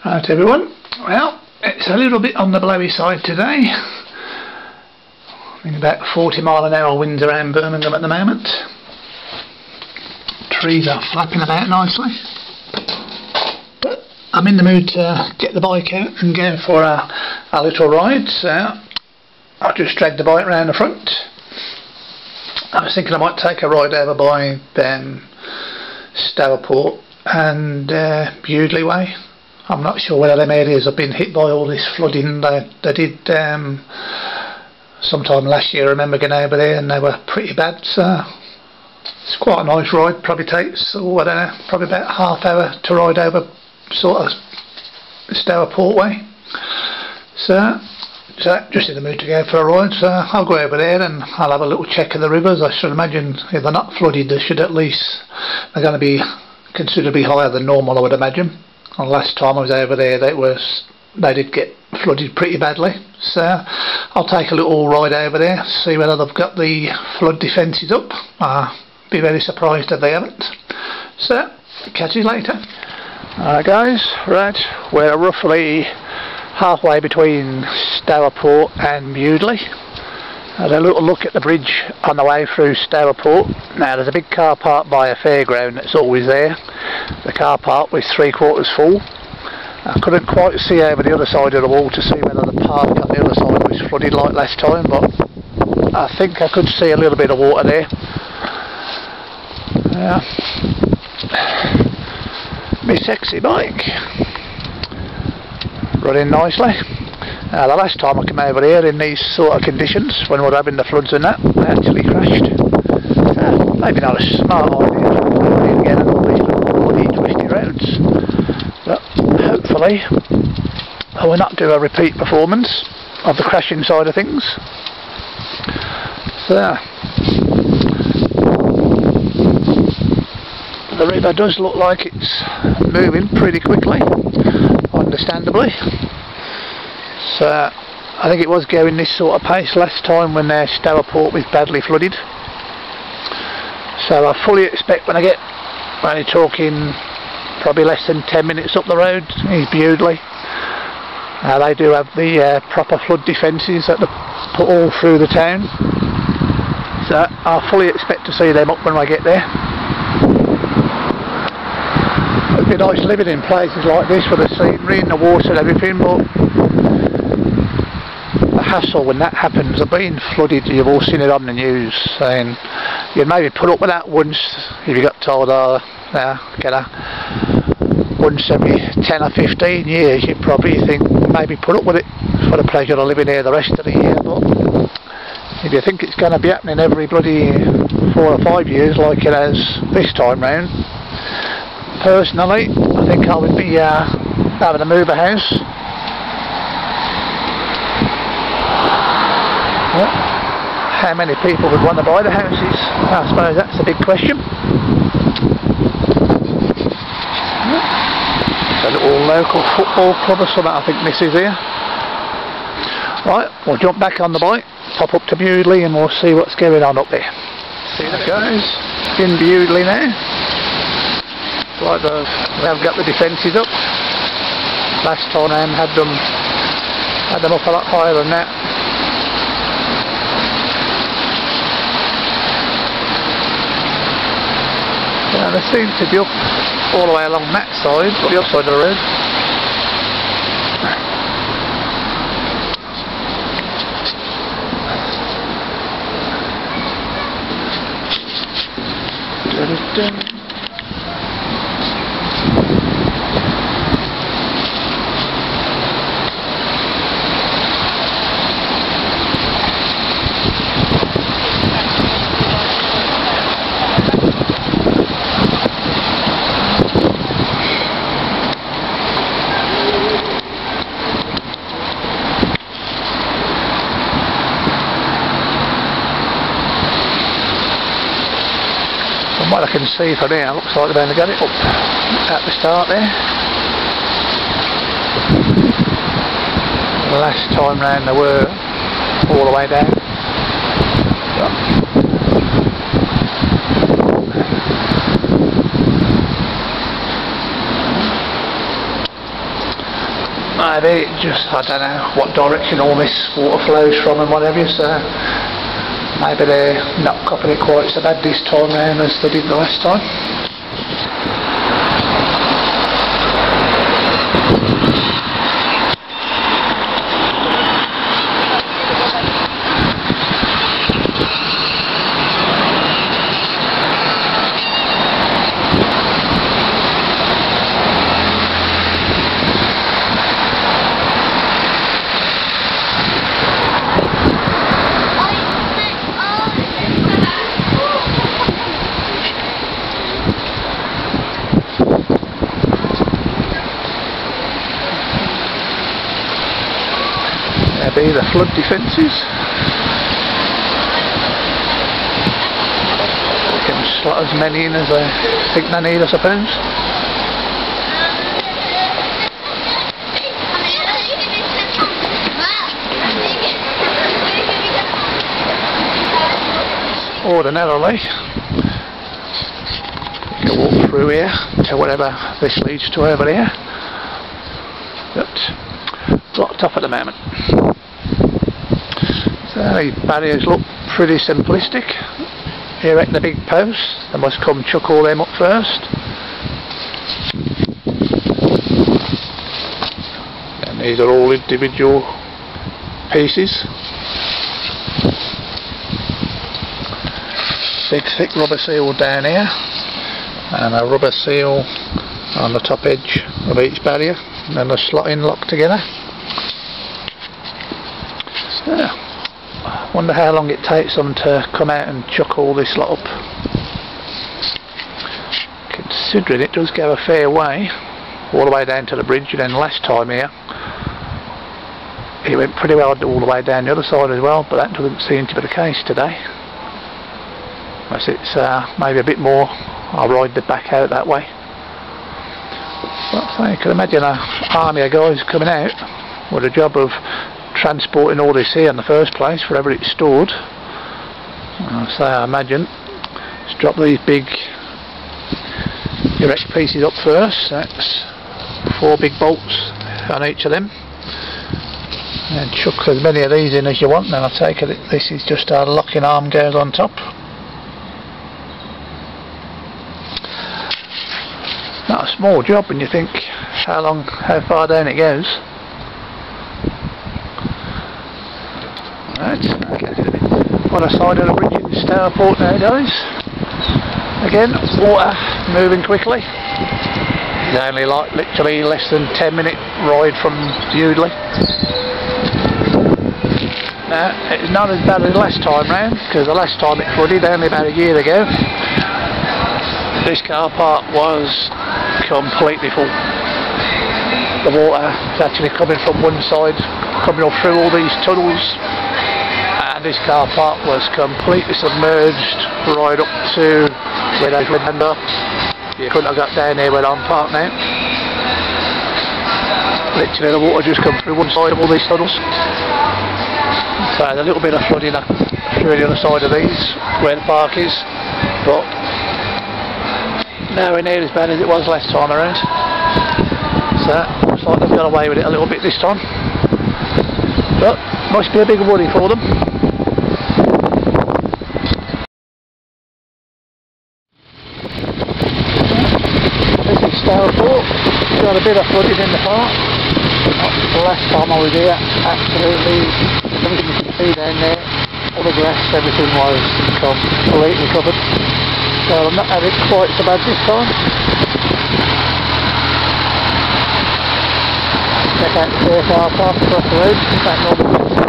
Right everyone, well it's a little bit on the blowy side today. I think about 40-mile-an-hour winds around Birmingham at the moment. Trees are flapping about nicely. But I'm in the mood to get the bike out and go for a little ride, so I'll just drag the bike round the front. I was thinking I might take a ride over by Stourport and Bewdley way. I'm not sure whether them areas have been hit by all this flooding. They did sometime last year. I remember going over there and they were pretty bad, so it's quite a nice ride. Probably takes, I don't know, probably about half hour to ride over sort of Stourport way. So just in the mood to go for a ride, so I'll go over there and I'll have a little check of the rivers. I should imagine if they're not flooded, they should at least, they're going to be considerably higher than normal, I would imagine. And last time I was over there they did get flooded pretty badly, so I'll take a little ride over there, see whether they've got the flood defences up. I'll be very surprised if they haven't. So catch you later. Alright guys, right, we're roughly halfway between Stourport and Bewdley. Had a little look at the bridge on the way through Stourport. Now there's a big car park by a fairground that's always there. The car park was 3/4 full. I couldn't quite see over the other side of the wall to see whether the park on the other side was flooded like last time, but I think I could see a little bit of water there. My sexy bike running nicely. The last time I came over here in these sort of conditions, when we were having the floods and that, I actually crashed. Maybe not a smart idea to get on all these bloody twisty roads, but hopefully I will not do a repeat performance of the crashing side of things. So the river does look like it's moving pretty quickly, understandably. So I think it was going this sort of pace last time when Stourport was badly flooded. So I fully expect when I get, we're only talking probably less than 10 minutes up the road, is Bewdley. They do have the proper flood defences that they put all through the town. So I fully expect to see them up when I get there. It'd be nice living in places like this with the scenery and the water and everything, but the hassle when that happens of being flooded, you've all seen it on the news, saying you'd maybe put up with that once if you got told, oh, get a once every 10 or 15 years, you'd probably think maybe put up with it for the pleasure of living here the rest of the year. But if you think it's going to be happening every bloody 4 or 5 years like it has this time round, personally I think I would be having to move a house. How many people would want to buy the houses? I suppose that's a big question. It's a little local football club or something I think this is here. Right, we'll jump back on the bike, pop up to Bewdley and we'll see what's going on up there. See that guys, in Bewdley now. Like we have got the defences up. Last time I had them up a lot higher than that. Yeah, they seem to be up all the way along that side, but the other side of the road. What I can see from here, looks like they've only got it up at the start there. The last time round they were all the way down. maybe just, I don't know what direction all this water flows from and whatever, so maybe they're not copping it quite so bad this time round as they did the last time. Maybe the flood defences. They can slot as many in as they think they need, I suppose. Ordinarily, you can walk through here to whatever this leads to over here, but blocked off at the moment. So the barriers look pretty simplistic. Erect the big posts, they must come chuck all them up first. And these are all individual pieces. Big thick rubber seal down here, and a rubber seal on the top edge of each barrier, and then they're slotting locked together. So, wonder how long it takes them to come out and chuck all this lot up. Considering it does go a fair way, all the way down to the bridge, and then last time here it went pretty well all the way down the other side as well, but that doesn't seem to be the case today. Unless it's maybe a bit more, I'll ride the back out that way. But I can imagine an army of guys coming out with a job of transporting all this here in the first place, wherever it's stored. So I imagine let's drop these big erect pieces up first. That's 4 big bolts on each of them, and chuck as many of these in as you want. Then I take it this is just our locking arm goes on top. Not a small job when you think how far down it goes. Right, okay. On the side of the bridge in Stourport now, guys. Again, water moving quickly. It's only like literally less than 10-minute ride from Bewdley. Now, it's not as bad as last time round, because the last time it flooded only about a year ago. This car park was completely full. The water is actually coming from one side, coming up through all these tunnels, and this car park was completely submerged right up to where those land are. You couldn't have got down here where I'm parked now. Literally the water just come through one side of all these tunnels. So there's a little bit of flooding through the other side of these where the park is, but nowhere near as bad as it was last time around. So looks like they've got away with it a little bit this time, but must be a big worry for them. This is Stourport. Got a bit of flooding in the park. The last time I was here, absolutely everything you can see down there, all the grass, everything was completely covered. So I'm not having it quite so bad this time. Check out the car park across the road. In fact,